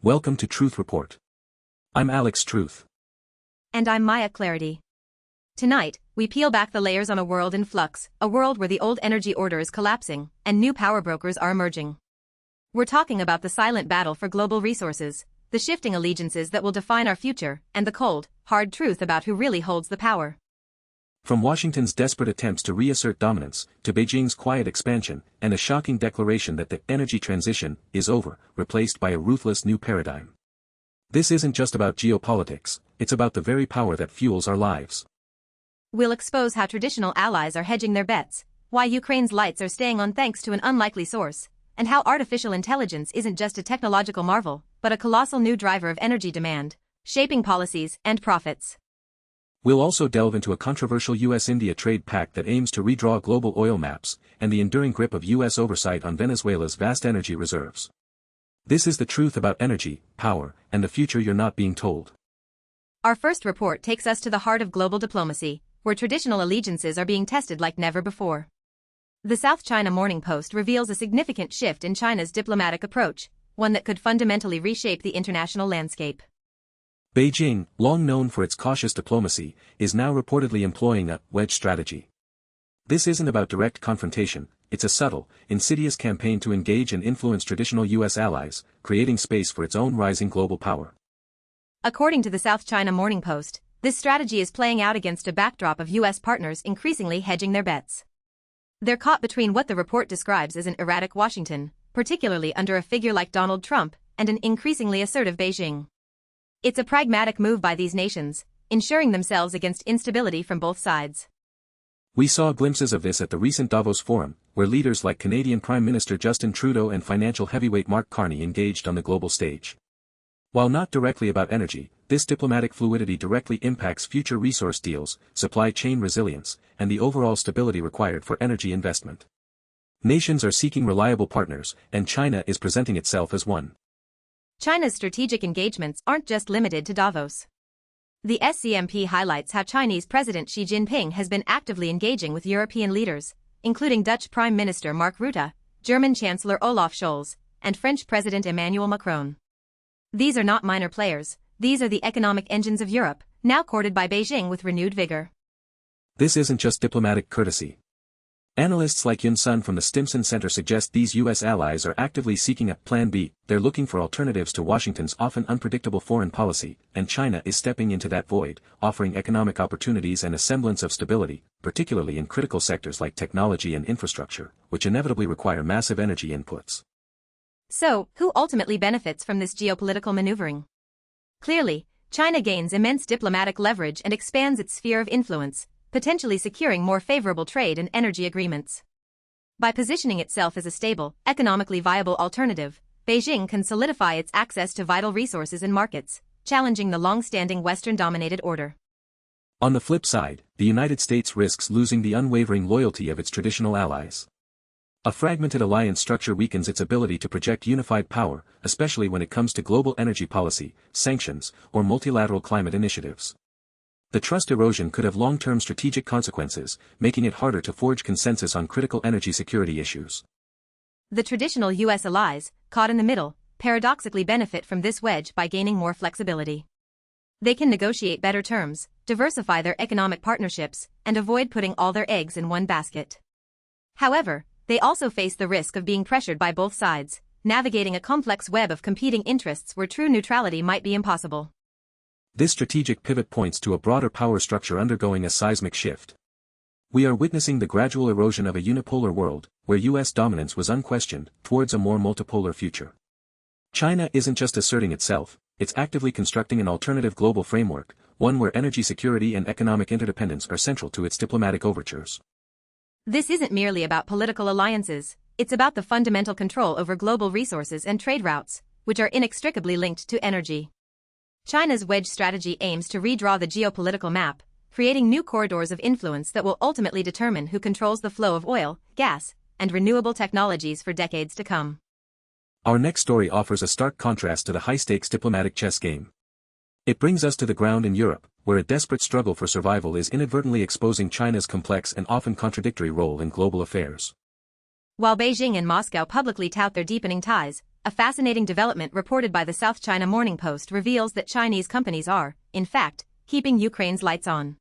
Welcome to Truth Report. I'm Alex Truth. And I'm Maya Clarity. Tonight, we peel back the layers on a world in flux, a world where the old energy order is collapsing, and new power brokers are emerging. We're talking about the silent battle for global resources, the shifting allegiances that will define our future, and the cold, hard truth about who really holds the power. From Washington's desperate attempts to reassert dominance, to Beijing's quiet expansion, and a shocking declaration that the energy transition is over, replaced by a ruthless new paradigm. This isn't just about geopolitics, it's about the very power that fuels our lives. We'll expose how traditional allies are hedging their bets, why Ukraine's lights are staying on thanks to an unlikely source, and how artificial intelligence isn't just a technological marvel, but a colossal new driver of energy demand, shaping policies and profits. We'll also delve into a controversial US-India trade pact that aims to redraw global oil maps, and the enduring grip of US oversight on Venezuela's vast energy reserves. This is the truth about energy, power, and the future you're not being told. Our first report takes us to the heart of global diplomacy, where traditional allegiances are being tested like never before. The South China Morning Post reveals a significant shift in China's diplomatic approach, one that could fundamentally reshape the international landscape. Beijing, long known for its cautious diplomacy, is now reportedly employing a wedge strategy. This isn't about direct confrontation, it's a subtle, insidious campaign to engage and influence traditional US allies, creating space for its own rising global power. According to the South China Morning Post, this strategy is playing out against a backdrop of US partners increasingly hedging their bets. They're caught between what the report describes as an erratic Washington, particularly under a figure like Donald Trump, and an increasingly assertive Beijing. It's a pragmatic move by these nations, ensuring themselves against instability from both sides. We saw glimpses of this at the recent Davos Forum, where leaders like Canadian Prime Minister Justin Trudeau and financial heavyweight Mark Carney engaged on the global stage. While not directly about energy, this diplomatic fluidity directly impacts future resource deals, supply chain resilience, and the overall stability required for energy investment. Nations are seeking reliable partners, and China is presenting itself as one. China's strategic engagements aren't just limited to Davos. The SCMP highlights how Chinese President Xi Jinping has been actively engaging with European leaders, including Dutch Prime Minister Mark Rutte, German Chancellor Olaf Scholz, and French President Emmanuel Macron. These are not minor players, these are the economic engines of Europe, now courted by Beijing with renewed vigor. This isn't just diplomatic courtesy. Analysts like Sun from the Stimson Center suggest these US allies are actively seeking a Plan B. They're looking for alternatives to Washington's often unpredictable foreign policy, and China is stepping into that void, offering economic opportunities and a semblance of stability, particularly in critical sectors like technology and infrastructure, which inevitably require massive energy inputs. So, who ultimately benefits from this geopolitical maneuvering? Clearly, China gains immense diplomatic leverage and expands its sphere of influence, potentially securing more favorable trade and energy agreements. By positioning itself as a stable, economically viable alternative, Beijing can solidify its access to vital resources and markets, challenging the long-standing Western-dominated order. On the flip side, the United States risks losing the unwavering loyalty of its traditional allies. A fragmented alliance structure weakens its ability to project unified power, especially when it comes to global energy policy, sanctions, or multilateral climate initiatives. The trust erosion could have long-term strategic consequences, making it harder to forge consensus on critical energy security issues. The traditional US allies, caught in the middle, paradoxically benefit from this wedge by gaining more flexibility. They can negotiate better terms, diversify their economic partnerships, and avoid putting all their eggs in one basket. However, they also face the risk of being pressured by both sides, navigating a complex web of competing interests where true neutrality might be impossible. This strategic pivot points to a broader power structure undergoing a seismic shift. We are witnessing the gradual erosion of a unipolar world, where US dominance was unquestioned, towards a more multipolar future. China isn't just asserting itself, it's actively constructing an alternative global framework, one where energy security and economic interdependence are central to its diplomatic overtures. This isn't merely about political alliances, it's about the fundamental control over global resources and trade routes, which are inextricably linked to energy. China's wedge strategy aims to redraw the geopolitical map, creating new corridors of influence that will ultimately determine who controls the flow of oil, gas, and renewable technologies for decades to come. Our next story offers a stark contrast to the high-stakes diplomatic chess game. It brings us to the ground in Europe, where a desperate struggle for survival is inadvertently exposing China's complex and often contradictory role in global affairs. While Beijing and Moscow publicly tout their deepening ties, a fascinating development reported by the South China Morning Post reveals that Chinese companies are, in fact, keeping Ukraine's lights on.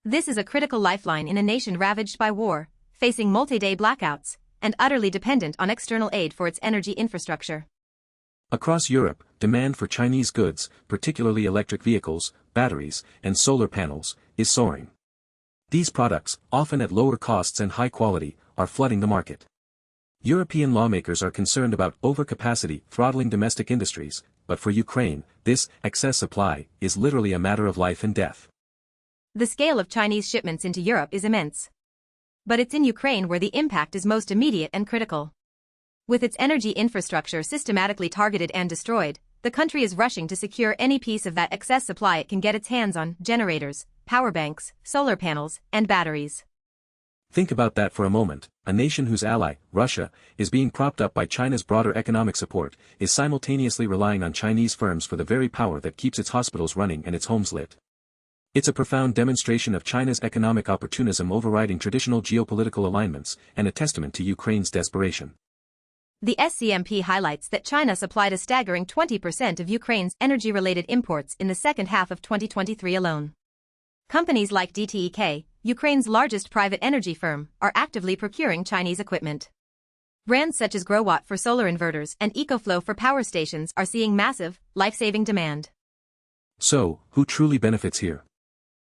This is a critical lifeline in a nation ravaged by war, facing multi-day blackouts, and utterly dependent on external aid for its energy infrastructure. Across Europe, demand for Chinese goods, particularly electric vehicles, batteries, and solar panels, is soaring. These products, often at lower costs and high quality, are flooding the market. European lawmakers are concerned about overcapacity throttling domestic industries, but for Ukraine, this excess supply is literally a matter of life and death. The scale of Chinese shipments into Europe is immense. But it's in Ukraine where the impact is most immediate and critical. With its energy infrastructure systematically targeted and destroyed, the country is rushing to secure any piece of that excess supply it can get its hands on: generators, power banks, solar panels, and batteries. Think about that for a moment. A nation whose ally, Russia, is being propped up by China's broader economic support, is simultaneously relying on Chinese firms for the very power that keeps its hospitals running and its homes lit. It's a profound demonstration of China's economic opportunism overriding traditional geopolitical alignments, and a testament to Ukraine's desperation. The SCMP highlights that China supplied a staggering 20% of Ukraine's energy-related imports in the second half of 2023 alone. Companies like DTEK, Ukraine's largest private energy firm, are actively procuring Chinese equipment. Brands such as Growatt for solar inverters and EcoFlow for power stations are seeing massive, life-saving demand. So, who truly benefits here?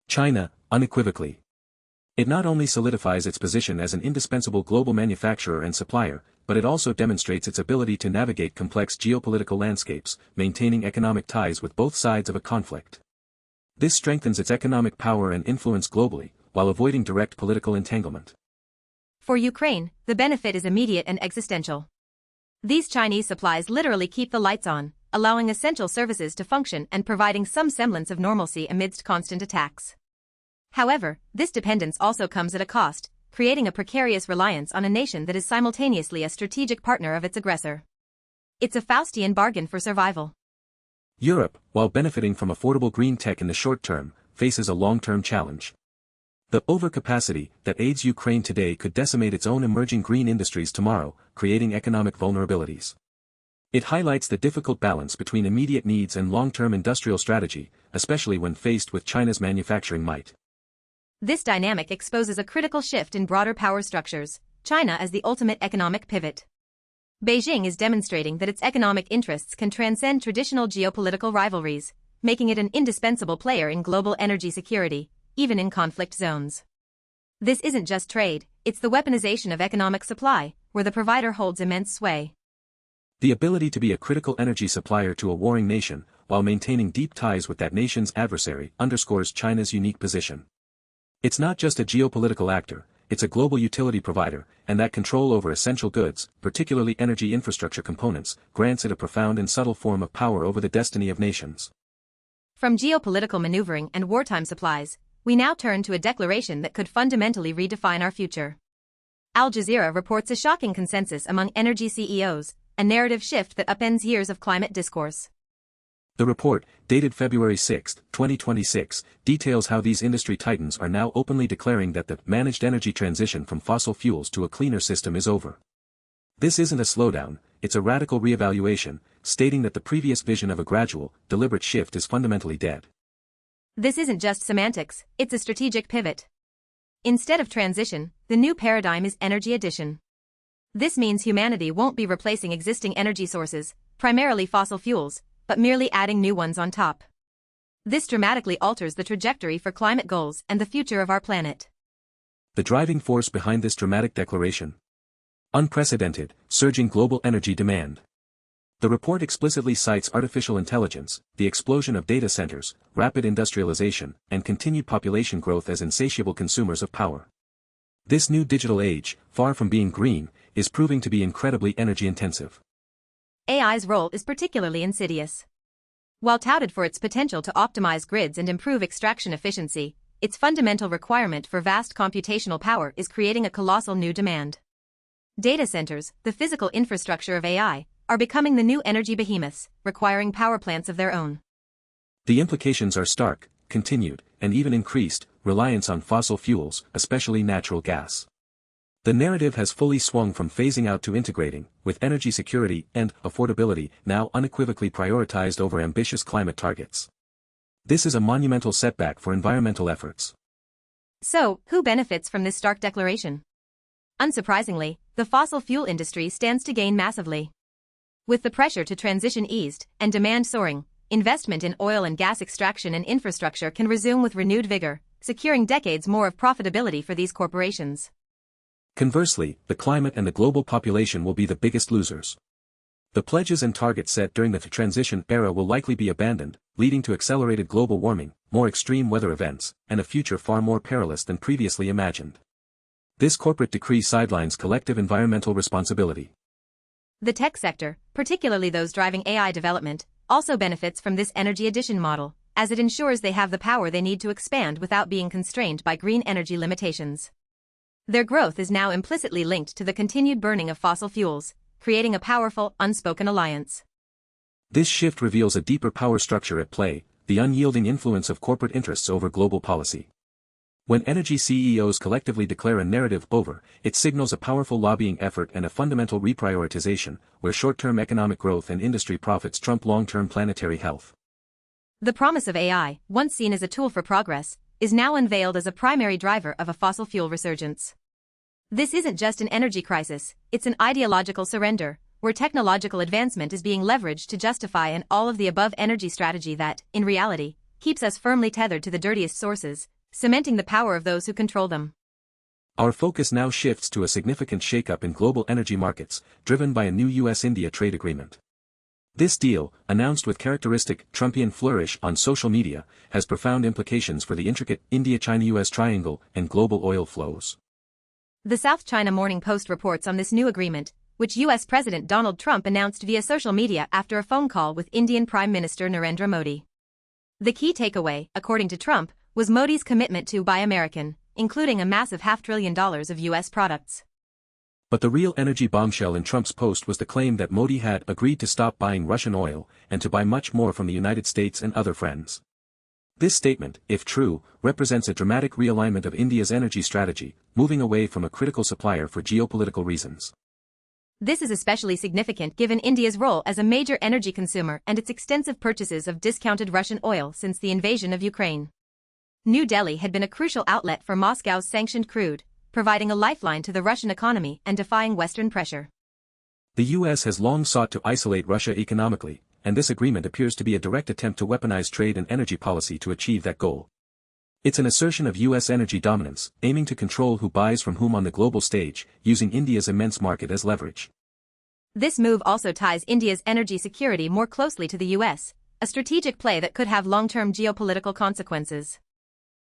China, unequivocally. It not only solidifies its position as an indispensable global manufacturer and supplier, but it also demonstrates its ability to navigate complex geopolitical landscapes, maintaining economic ties with both sides of a conflict. This strengthens its economic power and influence globally, while avoiding direct political entanglement. For Ukraine, the benefit is immediate and existential. These Chinese supplies literally keep the lights on, allowing essential services to function and providing some semblance of normalcy amidst constant attacks. However, this dependence also comes at a cost, creating a precarious reliance on a nation that is simultaneously a strategic partner of its aggressor. It's a Faustian bargain for survival. Europe, while benefiting from affordable green tech in the short term, faces a long-term challenge. The overcapacity that aids Ukraine today could decimate its own emerging green industries tomorrow, creating economic vulnerabilities. It highlights the difficult balance between immediate needs and long-term industrial strategy, especially when faced with China's manufacturing might. This dynamic exposes a critical shift in broader power structures: China as the ultimate economic pivot. Beijing is demonstrating that its economic interests can transcend traditional geopolitical rivalries, making it an indispensable player in global energy security, even in conflict zones. This isn't just trade, it's the weaponization of economic supply, where the provider holds immense sway. The ability to be a critical energy supplier to a warring nation, while maintaining deep ties with that nation's adversary, underscores China's unique position. It's not just a geopolitical actor, it's a global utility provider, and that control over essential goods, particularly energy infrastructure components, grants it a profound and subtle form of power over the destiny of nations. From geopolitical maneuvering and wartime supplies, we now turn to a declaration that could fundamentally redefine our future. Al Jazeera reports a shocking consensus among energy CEOs, a narrative shift that upends years of climate discourse. The report, dated February 6, 2026, details how these industry titans are now openly declaring that the managed energy transition from fossil fuels to a cleaner system is over. This isn't a slowdown, it's a radical reevaluation, stating that the previous vision of a gradual, deliberate shift is fundamentally dead. This isn't just semantics, it's a strategic pivot. Instead of transition, the new paradigm is energy addition. This means humanity won't be replacing existing energy sources, primarily fossil fuels, but merely adding new ones on top. This dramatically alters the trajectory for climate goals and the future of our planet. The driving force behind this dramatic declaration: unprecedented, surging global energy demand. The report explicitly cites artificial intelligence, the explosion of data centers, rapid industrialization, and continued population growth as insatiable consumers of power. This new digital age, far from being green, is proving to be incredibly energy-intensive. AI's role is particularly insidious. While touted for its potential to optimize grids and improve extraction efficiency, its fundamental requirement for vast computational power is creating a colossal new demand. Data centers, the physical infrastructure of AI, are becoming the new energy behemoths, requiring power plants of their own. The implications are stark, continued, and even increased reliance on fossil fuels, especially natural gas. The narrative has fully swung from phasing out to integrating, with energy security and affordability now unequivocally prioritized over ambitious climate targets. This is a monumental setback for environmental efforts. So, who benefits from this stark declaration? Unsurprisingly, the fossil fuel industry stands to gain massively. With the pressure to transition eased and demand soaring, investment in oil and gas extraction and infrastructure can resume with renewed vigor, securing decades more of profitability for these corporations. Conversely, the climate and the global population will be the biggest losers. The pledges and targets set during the transition era will likely be abandoned, leading to accelerated global warming, more extreme weather events, and a future far more perilous than previously imagined. This corporate decree sidelines collective environmental responsibility. The tech sector, particularly those driving AI development, also benefits from this energy addition model, as it ensures they have the power they need to expand without being constrained by green energy limitations. Their growth is now implicitly linked to the continued burning of fossil fuels, creating a powerful, unspoken alliance. This shift reveals a deeper power structure at play, the unyielding influence of corporate interests over global policy. When energy CEOs collectively declare a narrative over, it signals a powerful lobbying effort and a fundamental reprioritization, where short-term economic growth and industry profits trump long-term planetary health. The promise of AI, once seen as a tool for progress, is now unveiled as a primary driver of a fossil fuel resurgence. This isn't just an energy crisis, it's an ideological surrender, where technological advancement is being leveraged to justify an all-of-the-above energy strategy that, in reality, keeps us firmly tethered to the dirtiest sources, cementing the power of those who control them. Our focus now shifts to a significant shakeup in global energy markets, driven by a new US-India trade agreement. This deal, announced with characteristic Trumpian flourish on social media, has profound implications for the intricate India-China-US triangle and global oil flows. The South China Morning Post reports on this new agreement, which US President Donald Trump announced via social media after a phone call with Indian Prime Minister Narendra Modi. The key takeaway, according to Trump, was Modi's commitment to Buy American, including a massive $500 billion of US products. But the real energy bombshell in Trump's post was the claim that Modi had agreed to stop buying Russian oil and to buy much more from the United States and other friends. This statement, if true, represents a dramatic realignment of India's energy strategy, moving away from a critical supplier for geopolitical reasons. This is especially significant given India's role as a major energy consumer and its extensive purchases of discounted Russian oil since the invasion of Ukraine. New Delhi had been a crucial outlet for Moscow's sanctioned crude, providing a lifeline to the Russian economy and defying Western pressure. The US has long sought to isolate Russia economically, and this agreement appears to be a direct attempt to weaponize trade and energy policy to achieve that goal. It's an assertion of US energy dominance, aiming to control who buys from whom on the global stage, using India's immense market as leverage. This move also ties India's energy security more closely to the US, a strategic play that could have long-term geopolitical consequences.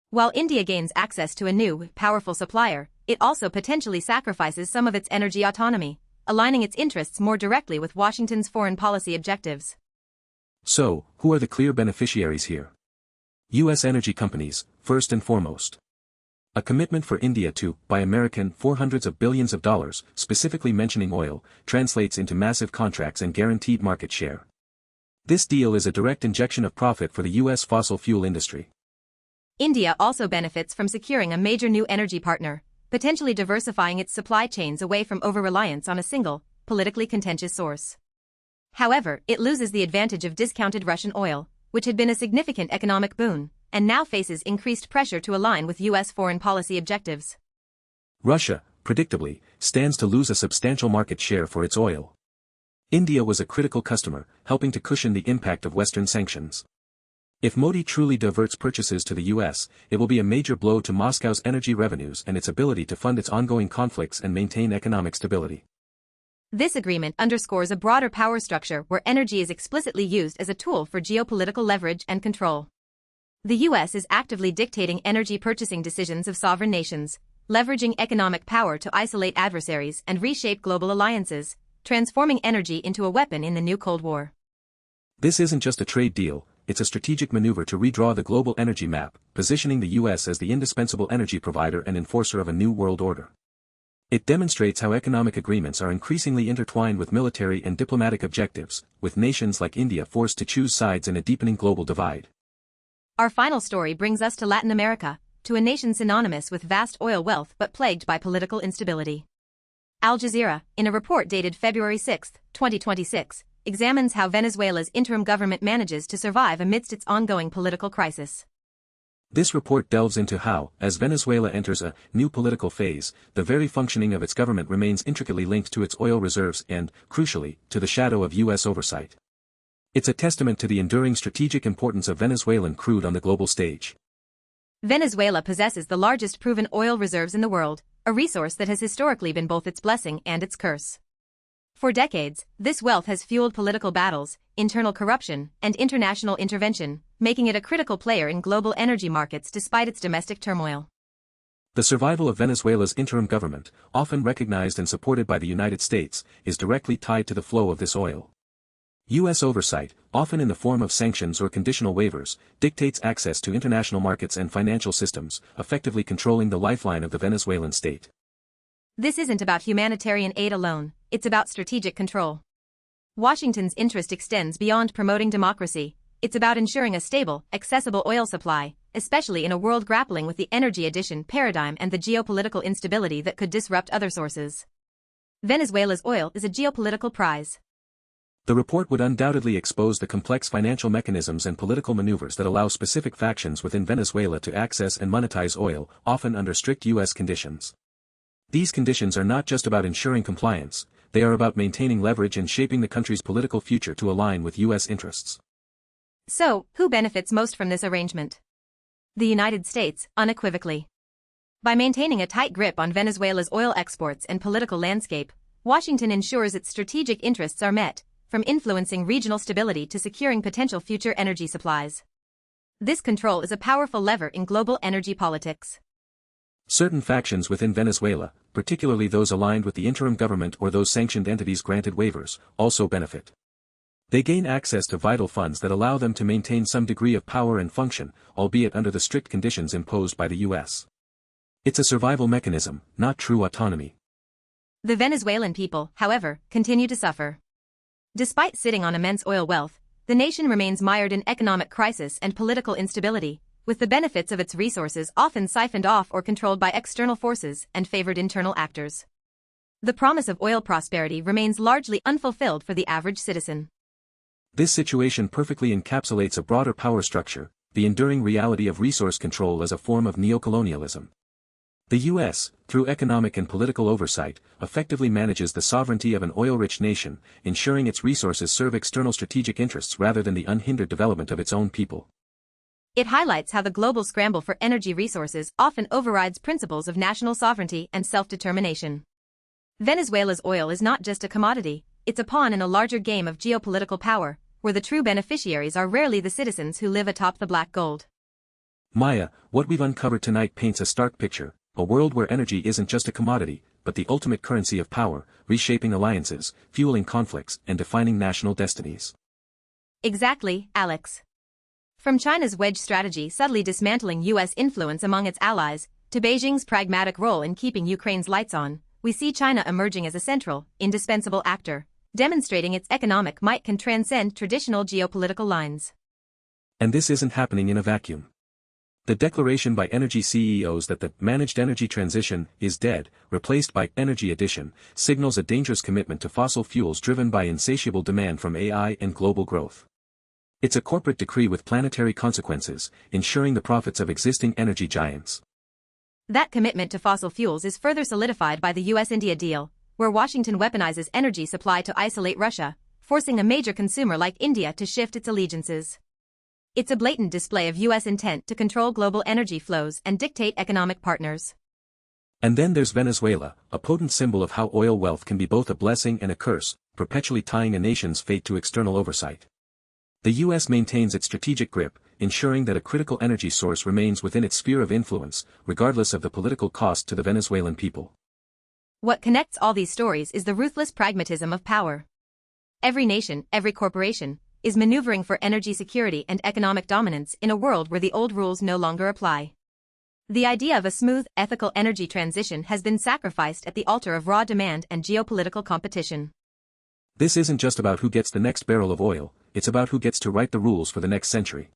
While India gains access to a new, powerful supplier, it also potentially sacrifices some of its energy autonomy, aligning its interests more directly with Washington's foreign policy objectives. So, who are the clear beneficiaries here? US energy companies, first and foremost. A commitment for India to buy American for hundreds of billions of dollars, specifically mentioning oil, translates into massive contracts and guaranteed market share. This deal is a direct injection of profit for the US fossil fuel industry. India also benefits from securing a major new energy partner, potentially diversifying its supply chains away from over-reliance on a single, politically contentious source. However, it loses the advantage of discounted Russian oil, which had been a significant economic boon, and now faces increased pressure to align with US foreign policy objectives. Russia, predictably, stands to lose a substantial market share for its oil. India was a critical customer, helping to cushion the impact of Western sanctions. If Modi truly diverts purchases to the US, it will be a major blow to Moscow's energy revenues and its ability to fund its ongoing conflicts and maintain economic stability. This agreement underscores a broader power structure where energy is explicitly used as a tool for geopolitical leverage and control. The US is actively dictating energy purchasing decisions of sovereign nations, leveraging economic power to isolate adversaries and reshape global alliances, transforming energy into a weapon in the new Cold War. This isn't just a trade deal, it's a strategic maneuver to redraw the global energy map, positioning the US as the indispensable energy provider and enforcer of a new world order. It demonstrates how economic agreements are increasingly intertwined with military and diplomatic objectives, with nations like India forced to choose sides in a deepening global divide. Our final story brings us to Latin America, to a nation synonymous with vast oil wealth but plagued by political instability. Al Jazeera, in a report dated February 6, 2026, examines how Venezuela's interim government manages to survive amidst its ongoing political crisis. This report delves into how, as Venezuela enters a new political phase, the very functioning of its government remains intricately linked to its oil reserves and, crucially, to the shadow of U.S. oversight. It's a testament to the enduring strategic importance of Venezuelan crude on the global stage. Venezuela possesses the largest proven oil reserves in the world, a resource that has historically been both its blessing and its curse. For decades, this wealth has fueled political battles, internal corruption, and international intervention, making it a critical player in global energy markets despite its domestic turmoil. The survival of Venezuela's interim government, often recognized and supported by the United States, is directly tied to the flow of this oil. U.S. oversight, often in the form of sanctions or conditional waivers, dictates access to international markets and financial systems, effectively controlling the lifeline of the Venezuelan state. This isn't about humanitarian aid alone, it's about strategic control. Washington's interest extends beyond promoting democracy. It's about ensuring a stable, accessible oil supply, especially in a world grappling with the energy addition paradigm and the geopolitical instability that could disrupt other sources. Venezuela's oil is a geopolitical prize. The report would undoubtedly expose the complex financial mechanisms and political maneuvers that allow specific factions within Venezuela to access and monetize oil, often under strict U.S. conditions. These conditions are not just about ensuring compliance, they are about maintaining leverage and shaping the country's political future to align with U.S. interests. So, who benefits most from this arrangement? The United States, unequivocally. By maintaining a tight grip on Venezuela's oil exports and political landscape, Washington ensures its strategic interests are met, from influencing regional stability to securing potential future energy supplies. This control is a powerful lever in global energy politics. Certain factions within Venezuela, particularly those aligned with the interim government or those sanctioned entities granted waivers, also benefit. They gain access to vital funds that allow them to maintain some degree of power and function, albeit under the strict conditions imposed by the U.S. It's a survival mechanism, not true autonomy. The Venezuelan people, however, continue to suffer. Despite sitting on immense oil wealth, the nation remains mired in economic crisis and political instability, with the benefits of its resources often siphoned off or controlled by external forces and favored internal actors. The promise of oil prosperity remains largely unfulfilled for the average citizen. This situation perfectly encapsulates a broader power structure, the enduring reality of resource control as a form of neocolonialism. The U.S., through economic and political oversight, effectively manages the sovereignty of an oil-rich nation, ensuring its resources serve external strategic interests rather than the unhindered development of its own people. It highlights how the global scramble for energy resources often overrides principles of national sovereignty and self-determination. Venezuela's oil is not just a commodity, it's a pawn in a larger game of geopolitical power, where the true beneficiaries are rarely the citizens who live atop the black gold. Maya, what we've uncovered tonight paints a stark picture, a world where energy isn't just a commodity, but the ultimate currency of power, reshaping alliances, fueling conflicts, and defining national destinies. Exactly, Alex. From China's wedge strategy subtly dismantling U.S. influence among its allies, to Beijing's pragmatic role in keeping Ukraine's lights on, we see China emerging as a central, indispensable actor, demonstrating its economic might can transcend traditional geopolitical lines. And this isn't happening in a vacuum. The declaration by energy CEOs that the managed energy transition is dead, replaced by energy addition, signals a dangerous commitment to fossil fuels driven by insatiable demand from AI and global growth. It's a corporate decree with planetary consequences, ensuring the profits of existing energy giants. That commitment to fossil fuels is further solidified by the US-India deal, where Washington weaponizes energy supply to isolate Russia, forcing a major consumer like India to shift its allegiances. It's a blatant display of US intent to control global energy flows and dictate economic partners. And then there's Venezuela, a potent symbol of how oil wealth can be both a blessing and a curse, perpetually tying a nation's fate to external oversight. The U.S. maintains its strategic grip, ensuring that a critical energy source remains within its sphere of influence, regardless of the political cost to the Venezuelan people. What connects all these stories is the ruthless pragmatism of power. Every nation, every corporation, is maneuvering for energy security and economic dominance in a world where the old rules no longer apply. The idea of a smooth, ethical energy transition has been sacrificed at the altar of raw demand and geopolitical competition. This isn't just about who gets the next barrel of oil, it's about who gets to write the rules for the next century.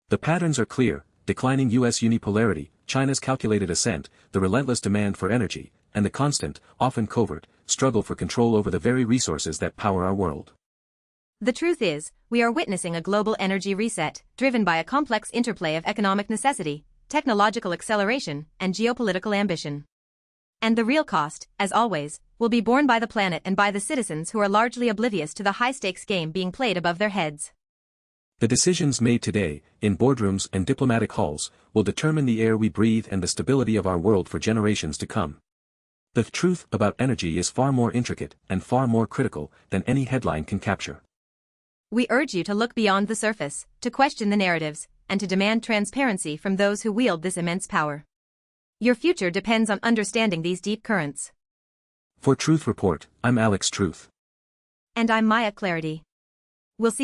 The patterns are clear: declining U.S. unipolarity, China's calculated ascent, the relentless demand for energy, and the constant, often covert, struggle for control over the very resources that power our world. The truth is, we are witnessing a global energy reset, driven by a complex interplay of economic necessity, technological acceleration, and geopolitical ambition. And the real cost, as always, will be borne by the planet and by the citizens who are largely oblivious to the high-stakes game being played above their heads. The decisions made today, in boardrooms and diplomatic halls, will determine the air we breathe and the stability of our world for generations to come. The truth about energy is far more intricate and far more critical than any headline can capture. We urge you to look beyond the surface, to question the narratives, and to demand transparency from those who wield this immense power. Your future depends on understanding these deep currents. For Truth Report, I'm Alex Truth. And I'm Maya Clarity. We'll see